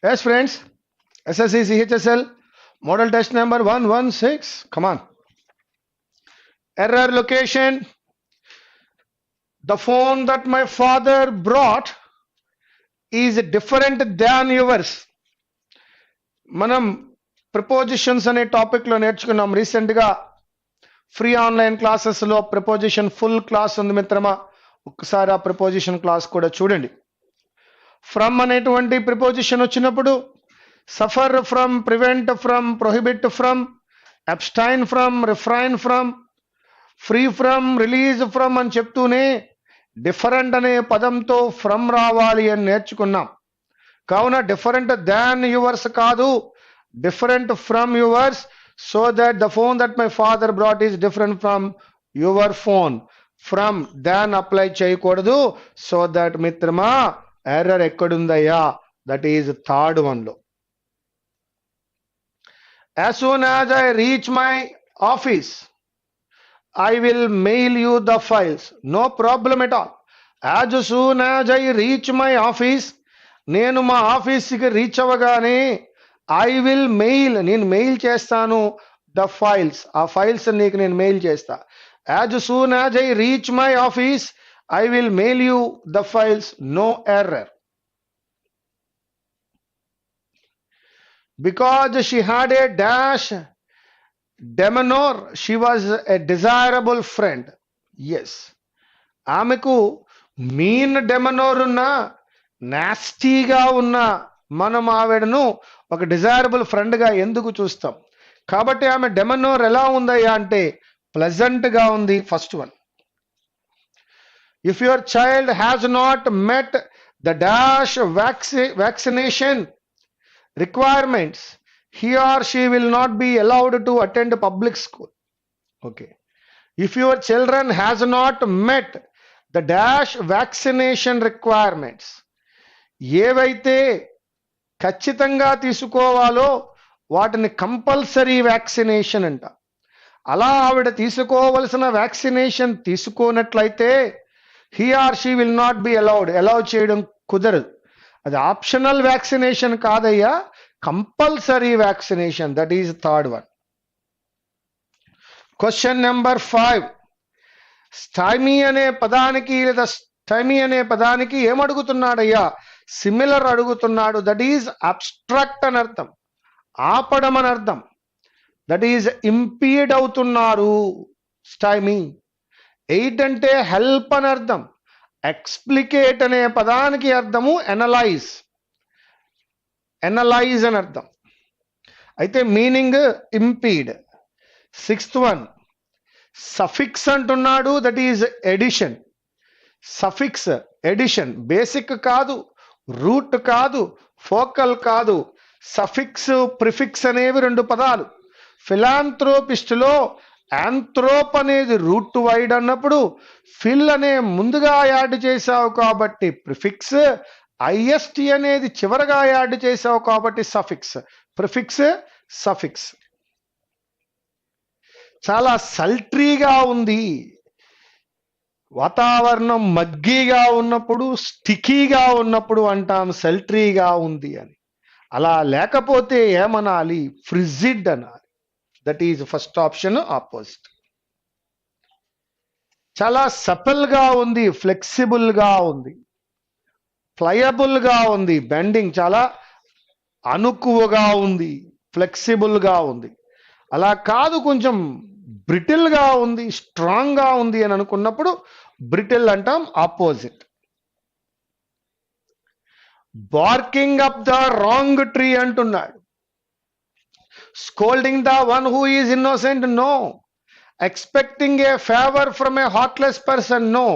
Yes, friends. SSC CHSL model test number 116. Come on. Error location. The phone that my father brought is different than yours. మనం prepositions అనే topic లో నేర్చుకున్నాం recent గా free online classes లో preposition full class ఉంది మిత్రమా. ఒక్కసారి ఆ ప్రిపోజిషన్ క్లాస్ కూడా చూడండి. ఫ్రమ్ అనేటువంటి ప్రిపోజిషన్ వచ్చినప్పుడు suffer from, prevent from, prohibit from, abstain from, refrain from, free from, release from అని చెప్తూనే డిఫరెంట్ అనే పదంతో ఫ్రమ్ రావాలి అని నేర్చుకున్నాం. కావున డిఫరెంట్ దాన్ యువర్స్ కాదు, different from yours. So that the phone that my father brought is different from your phone. From than apply చేయకూడదు. సో దట్ మిత్రమా ఎర్రర్ ఎక్కడుందయ్యా? దట్ ఈజ్ థర్డ్ వన్ లో. As soon as I reach my office, I will mail you the files. No problem at all. As soon as I reach my office, నేను మా ఆఫీస్కి reach అవ్వగానే I will mail, నేను mail చేస్తాను the files, ఆ files నీకు నేను mail చేస్తా. As soon as I reach my office I will mail you the files. No error. Because she had a dash demeanor, she was a desirable friend. Yes. ఆమెకు mean డెమనోర్ ఉన్న, నాస్టీగా ఉన్న మనం ఆవిడను ఒక డిజైరబుల్ ఫ్రెండ్గా ఎందుకు చూస్తాం? కాబట్టి ఆమె డెమనోర్ ఎలా ఉందయ్యా అంటే ప్లెజెంట్గా ఉంది. First one. If your child has not met the dash vaccination requirements, he or she will not be allowed to attend public school. Okay. If your children has not met the dash vaccination requirements, ఏవైతే ఖచ్చితంగా తీసుకోవాలో వాటిని compulsory vaccination అంట. అలా ఆవిడ తీసుకోవలసిన vaccination తీసుకోనట్లయితే he or she will not be allowed, allow చేయడం కుదరదు. అది ఆప్షనల్ వ్యాక్సినేషన్ కాదయ్యా, compulsory vaccination. That is third one. Question number 5. Stymie అనే పదానికి లేదా స్టైమీ అనే పదానికి ఏమడుగుతున్నాడయ్యా? సిమిలర్ అడుగుతున్నాడు. దట్ ఈజ్ అబ్స్ట్రాక్ట్ అని అర్థం, ఆపడం అని అర్థం. దట్ ఈజ్ ఇంపీడ్ అవుతున్నారు స్టైమీ. 8 అంటే హెల్ప్ అని అర్థం. ఎక్స్ప్లికేట్ అనే పదానికి అర్థము ఎనలైజ్, ఎనలైజ్ అని అర్థం. అయితే meaning impede. 6th one suffix అంటున్నాడు. That is edition. Suffix, edition. Basic కాదు, రూట్ కాదు, ఫోకల్ కాదు. సఫిక్స్, ప్రిఫిక్స్ అనేవి 2 పదాలు. ఫిలాంథ్రోపిస్టులో యాంథ్రోప్ అనేది రూట్ వైడ్ అన్నప్పుడు ఫిల్ అనే ముందుగా యాడ్ చేసావు కాబట్టి ప్రిఫిక్స్, ఐఎస్టి అనేది చివరగా యాడ్ చేసావు కాబట్టి సఫిక్స్. Prefix, suffix. చాలా సల్ట్రీగా ఉంది, వాతావరణం మగ్గిగా ఉన్నప్పుడు, స్టికీగా ఉన్నప్పుడు అంటాం సల్ట్రీగా ఉంది అని. అలా లేకపోతే ఏమనాలి? ఫ్రిజిడ్ అనాలి. That is first option, opposite. చాలా సపల్ గా ఉంది, ఫ్లెక్సిబుల్ గా ఉంది, ఫ్లయబుల్ గా ఉంది. బెండింగ్ చాలా అనుకువగా ఉంది, ఫ్లెక్సిబుల్ గా ఉంది. అలా కాదు, కొంచెం బ్రిటిల్ గా ఉంది, స్ట్రాంగ్ గా ఉంది అని అనుకున్నప్పుడు బ్రిటిల్ అంటాం, opposite. Barking up the wrong tree అంటున్నాడు. Scolding the one who is innocent, no. Expecting a favour from a heartless person, no.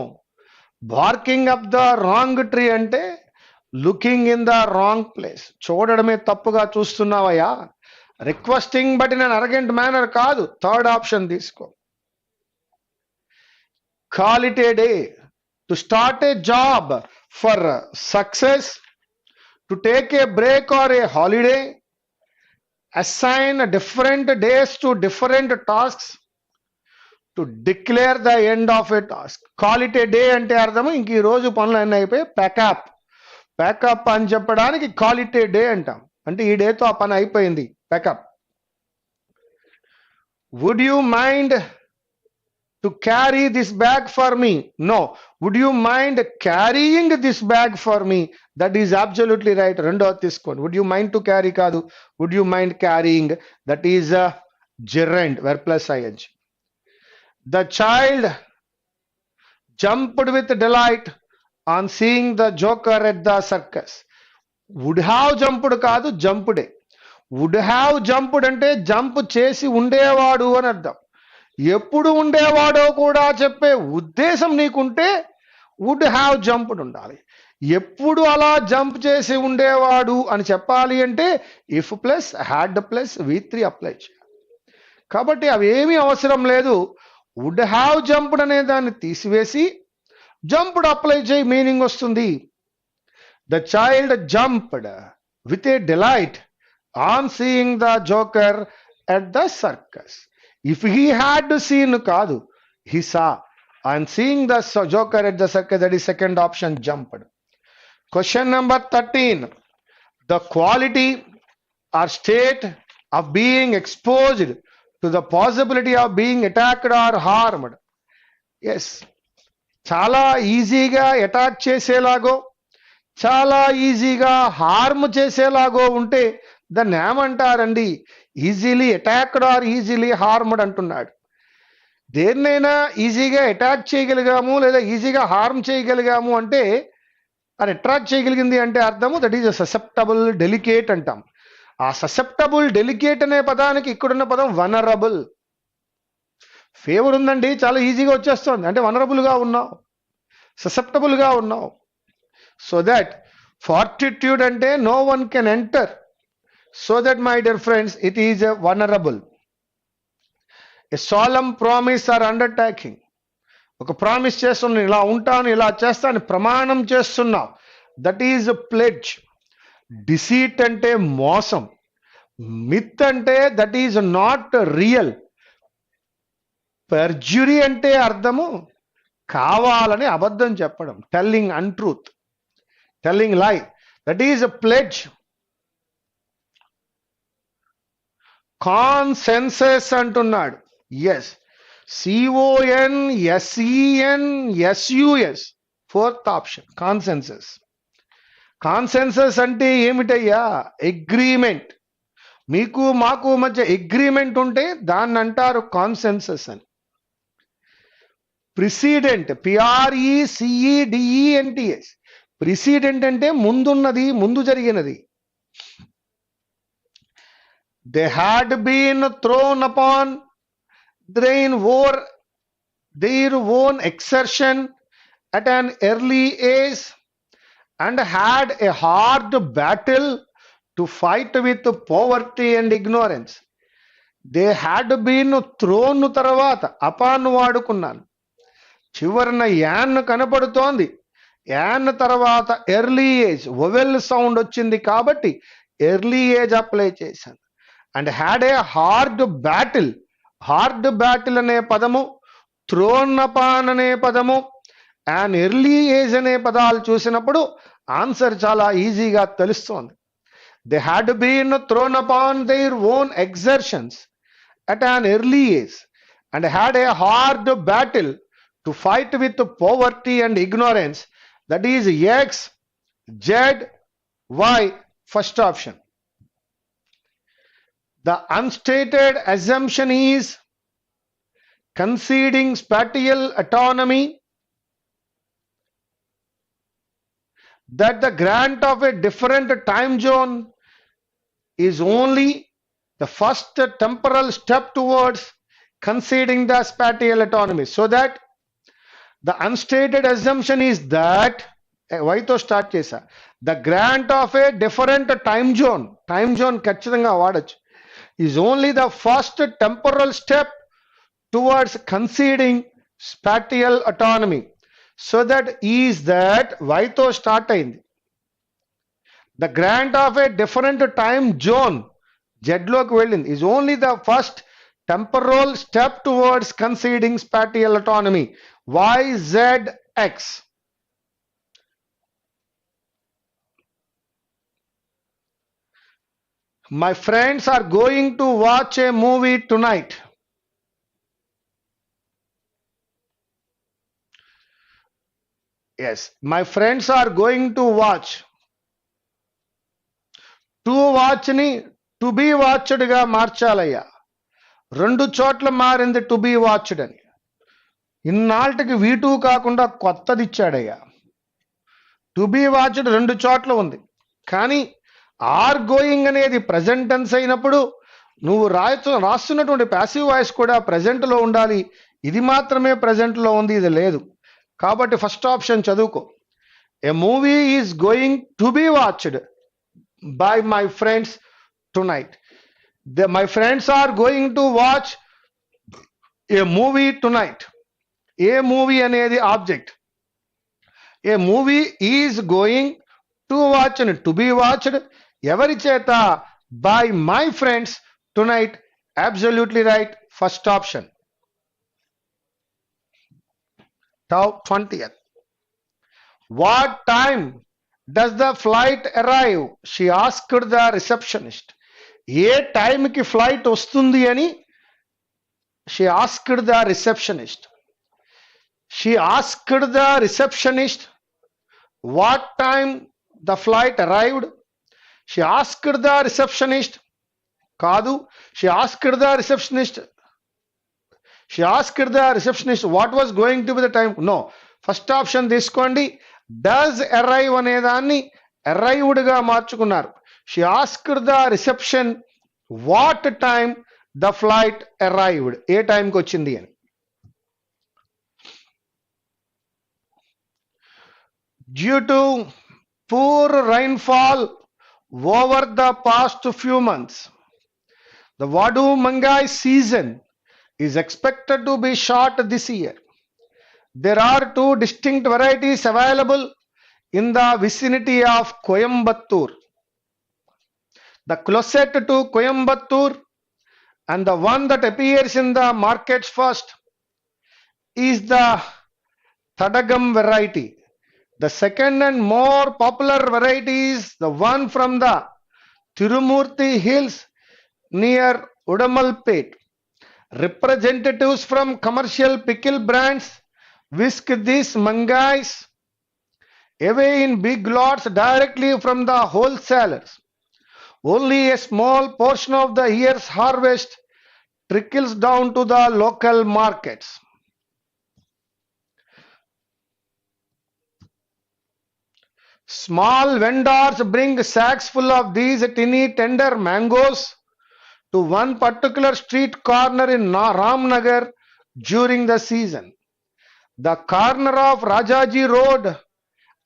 Barking up the wrong tree అంటే looking in the wrong place, చూడడమే తప్పుగా చూస్తున్నావయ్యా. Requesting but in an arrogant manner కాదు. Third option తీసుకో. Call it a day. To start a job for success, to take a break or a holiday, assign different days to different tasks, to declare the end of a task. Call it a day అంటే అర్థము ఇంక ఈ రోజు పనులు అన్నీ అయిపోయి pack up. Pack up అని చెప్పడానికి కాల్ ఇట్ ఏ డే అంటాం. అంటే ఈ డేతో ఆ పని అయిపోయింది, pack up. Would you mind to carry this bag for me? No. Would you mind carrying this bag for me? That is absolutely right. రెండోది తీసుకోండి. Would you mind to carry కాదు, would you mind carrying. That is gerund, verb plus ing. The child jumped with delight on seeing the joker at the circus. Would have jumped కాదు, jumped. Would have jumped అంటే jump చేసి ఉండేవాడు అని అర్థం. ఎప్పుడు ఉండేవాడో కూడా చెప్పే ఉద్దేశం నీకుంటే వుడ్ హ్యావ్ జంప్డ్ ఉండాలి. ఎప్పుడు అలా జంప్ చేసి ఉండేవాడు అని చెప్పాలి అంటే if plus had plus V3 apply చేయాలి. కాబట్టి అవి ఏమీ అవసరం లేదు. వుడ్ హ్యావ్ జంప్డ్ అనే దాన్ని తీసివేసి జంప్డ్ అప్లై చేయి, మీనింగ్ వస్తుంది. The child jumped with a delight on seeing the joker at the circus. If he had seen కాదు, he saw on seeing the joker at the circus. That is second option, jumped. Question number 13. The quality or state of being exposed to the possibility of being attacked or harmed. Yes, చాలా ఈజీగా attack చేసేలాగో చాలా ఈజీగా harm చేసేలాగో ఉంటే దాన్ని ఏమంటారండి? Easily attacked or easily harmed అంటున్నాడు. దేన్నైనా ఈజీగా అటాక్ చేయగలిగాము లేదా ఈజీగా హార్మ్ చేయగలిగాము అంటే అది అట్రాక్ట్ చేయగలిగింది అంటే అర్థము దట్ ఈజ్ ససెప్టబుల్, డెలికేట్ అంటాం. ఆ ససెప్టబుల్, డెలికేట్ అనే పదానికి ఇక్కడున్న పదం వనరబుల్. ఫేవర్ ఉందండి, చాలా ఈజీగా వచ్చేస్తుంది అంటే వనరబుల్గా ఉన్నావు, ససెప్టబుల్గా ఉన్నావు. సో దట్ ఫార్టిట్యూడ్ అంటే no one can enter. So that my dear friends, it is a vulnerable. A solemn promise or undertaking. ఒక ప్రామిస్ చేస్తున్నావు, ఇలా ఉంటాను, ఇలా చేస్తాను, ప్రమాణం చేస్తున్నావు. That is a pledge. Deceit అంటే మోసం. మిత్ అంటే that is not real. Perjury అంటే అర్థము కావాలని అబద్ధం చెప్పడం, telling untruth, telling lie. That is a pledge. Consensus అంటున్నాడు. Yes, CONSENSUS, fourth option consensus. Consensus అంటే ఏమిటయ్యా? అగ్రిమెంట్. మీకు మాకు మధ్య అగ్రిమెంట్ ఉంటే దాన్ని అంటారు కాన్సెన్సస్ అని. Precedent, PRECEDENTS. ప్రిసిడెంట్ అంటే ముందున్నది, ముందు జరిగినది. They had been thrown upon their own exertion at an early age and had a hard battle to fight with poverty and ignorance. They had been thrown తర్వాత upon వాడుకున్నాను, చివరిన an కనపడుతోంది. An తర్వాత early age, vowel sound వచ్చింది కాబట్టి early age apply చేశాను. And had a hard battle. Hard battle అనే పదము, throne upon అనే పదము, అండ్ ఎర్లీ ఏజ్ అనే పదాలు చూసినప్పుడు ఆన్సర్ చాలా ఈజీగా తెలుస్తోంది. They had been thrown upon their own exertions at an early age and had a hard battle to fight with poverty and ignorance. That is XZY, first option. The unstated assumption is conceding spatial autonomy, that the grant of a different time zone is only the first temporal step towards conceding the spatial autonomy. So that the unstated assumption is that, why to start chesa, the grant of a different time zone ఖచ్చితంగా వాడచ్చు, is only the first temporal step towards conceding spatial autonomy. So that is that why to start అయింది. The grant of a different time zone, Z లోకి వెళ్ళింది, is only the first temporal step towards conceding spatial autonomy. YZX. My friends are going to watch a movie tonight. Yes, my friends are going to watch. To వాచ్ని to be వాచ్డ్గా మార్చాలయ్యా. రెండు చోట్ల మారింది to be watched అని. ఇన్నాళ్ళకి V2 కాకుండా కొత్తది ఇచ్చాడయ్యా. టు బీ వాచ్డ్ రెండు చోట్ల ఉంది. కానీ ఆర్ గోయింగ్ అనేది ప్రజెంట్ టెన్స్ అయినప్పుడు నువ్వు రాస్తున్నటువంటి ప్యాసివ్ వాయిస్ కూడా ప్రజెంట్లో ఉండాలి. ఇది మాత్రమే ప్రజెంట్లో ఉంది, ఇది లేదు. కాబట్టి ఫస్ట్ ఆప్షన్ చదువుకో. A movie is going to be watched by my friends tonight. My friends are going to watch a movie tonight. A movie అనేది object. A movie is going to watch and to be watched ఎవరి చేత? by my friends tonight. Absolutely right. First option. Now 20th. What time does the flight arrive? She asked the receptionist. ఏ టైంకి flight వస్తుంది అని she asked the receptionist. She asked the receptionist what time the flight arrived. She asked the receptionist. కాదు. She asked the receptionist. She asked the receptionist what was going to be the time. No. First option తీసుకోండి. Does arrive అనేదాన్ని అరైవ్డ్గా మార్చుకున్నారు. She asked the reception what time the flight arrived, ఏ టైంకి వచ్చింది అని. Due to poor rainfall over the past few months, the Vadu Mangai season is expected to be short this year. There are two distinct varieties available in the vicinity of Coimbatore. The closest to Coimbatore and the one that appears in the markets first is the Tadagam variety. The second and more popular variety is the one from the Tirumurti Hills near Udamalpet. Representatives from commercial pickle brands whisk these mangais away in big lots directly from the wholesalers. Only a small portion of the year's harvest trickles down to the local markets. Small vendors bring sacks full of these tiny tender mangoes to one particular street corner in Ramnagar during the season. The corner of Rajaji Road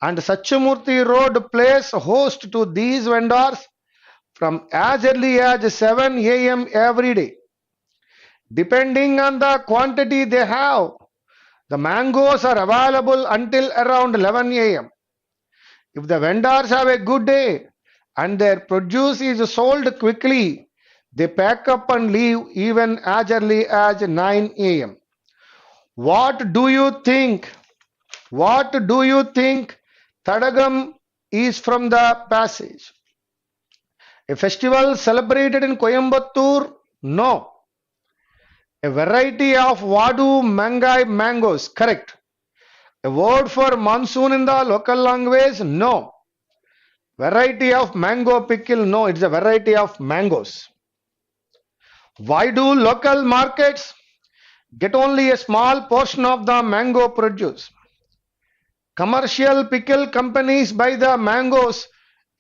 and Satchamurti Road plays host to these vendors from as early as 7 a.m. every day. Depending on the quantity they have, the mangoes are available until around 11 a.m. If the vendors have a good day and their produce is sold quickly, they pack up and leave even as early as 9 a.m. What do you think? What do you think Tadagam is from the passage? A festival celebrated in Coimbatore? No. A variety of Vadu Mangai mangoes? Correct. A word for monsoon in the local language? No. Variety of mango pickle? No, it's a variety of mangoes. Why do local markets get only a small portion of the mango produce? Commercial pickle companies buy the mangoes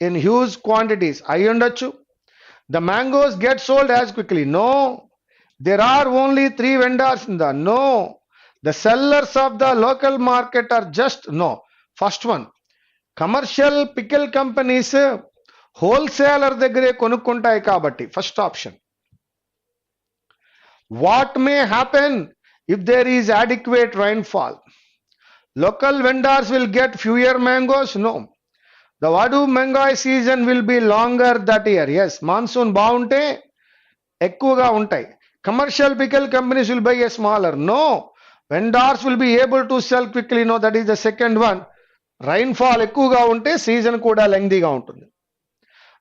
in huge quantities. Ayundachu. The mangoes get sold as quickly. No. There are only 3 vendors in the. No. The sellers of the local market are just. No. First one. Commercial pickle companies wholesaler దగ్గరే కొనుక్కుంటాయి కాబట్టి first option. What may happen if there is adequate rainfall? Local vendors will get fewer mangoes? No. The Vadu Mangai season will be longer that year. Yes, monsoon బాగుంటే ఎక్కువగా ఉంటాయి. Commercial pickle companies will buy a smaller. No. Vendors will be able to sell quickly. No, that is the second one. Rainfall ఎక్కువగా ఉంటే season కూడా లెంగ్దీగా ఉంటుంది.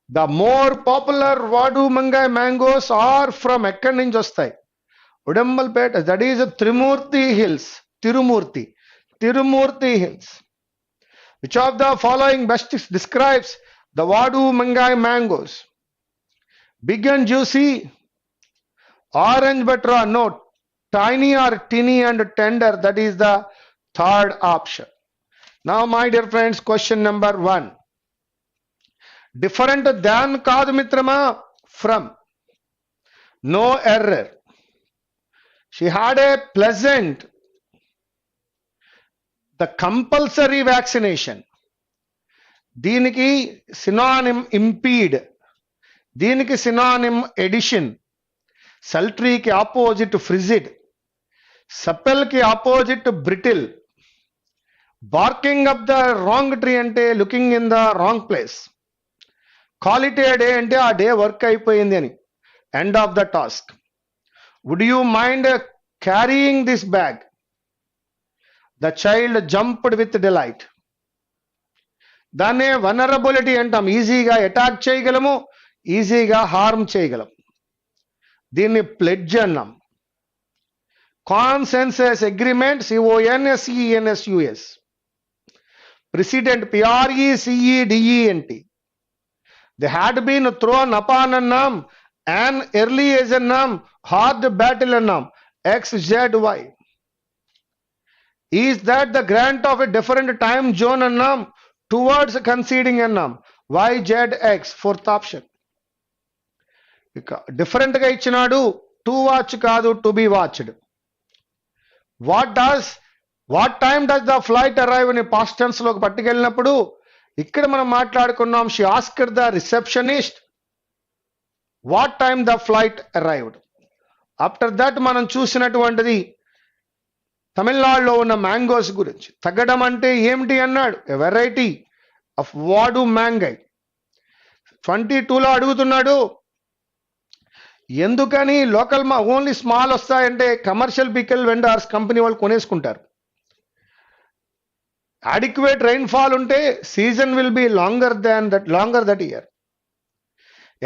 The more popular వాడు Mangai mangoes are from ఎక్కడి నుంచి వస్తాయి? Udumalpet, that is Trimurthi hills. Thirumurthi hills. Which of the following best describes the Vadu Mangai mangoes? Big and juicy, orange but raw, no, tiny or tinny and tender, that is the third option. Now my dear friends, question number 1. Different than kaadu mitrama, from. No error. She had a pleasant, the compulsory vaccination. దీనికి synonym impede, దీనికి synonym addition. Sultry ki opposite frigid, supple ki opposite brittle, barking up the wrong tree ante looking in the wrong place, call it a day ante aa day work ayipoyindi ani, end of the task. Would you mind carrying this bag? The child jumped with delight. దాన్నే vulnerability అంటాం. ఈజీగా attack చేయగలము, ఈజీగా harm చేయగలం. దీన్ని pledge అన్నాం. Consensus agreement, CONSENSUS. Precedent, PRECEDENT. They had been thrown upon అన్నాం, an early age అన్నాం, హార్డ్ బ్యాటిల్ అన్నాం, XZY. Is that the grant of a different time zone అన్నాం, టువర్డ్స్ కన్సీడింగ్ అన్నాం, YZX, ఫోర్త్ ఆప్షన్. ఇక different గా ఇచ్చినాడు, to watch కాదు, to be watched. What time does the flight arrive అని past tense లోకి పట్టుకెళ్ళినప్పుడు ఇక్కడ మనం మాట్లాడుకున్నాం, she asked the receptionist what time the flight arrived. After that మనం చూసినటువంటిది తమిళనాడులో ఉన్న మ్యాంగోస్ గురించి. తగ్గడం అంటే ఏమిటి అన్నాడు, ఎ వెరైటీ ఆఫ్ వాడు మ్యాంగై. 22లో అడుగుతున్నాడు, ఎందుకని లోకల్ ఓన్లీ స్మాల్ వస్తాయంటే కమర్షియల్ పికల్ వెండర్స్ కంపెనీ వాళ్ళు కొనేసుకుంటారు. అడిక్వేట్ రైన్ఫాల్ ఉంటే season will be longer that year.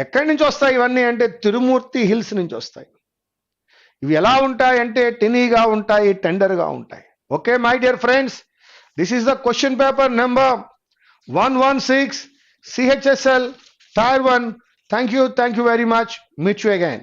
ఎక్కడి నుంచి వస్తాయి ఇవన్నీ అంటే తిరుమూర్తి హిల్స్ నుంచి వస్తాయి. ఇవి ఎలా ఉంటాయి అంటే టినీగా ఉంటాయి, టెండర్గా ఉంటాయి. Okay my dear friends, this is the question paper number 116 CHSL Tier 1. Thank you very much. Meet you again.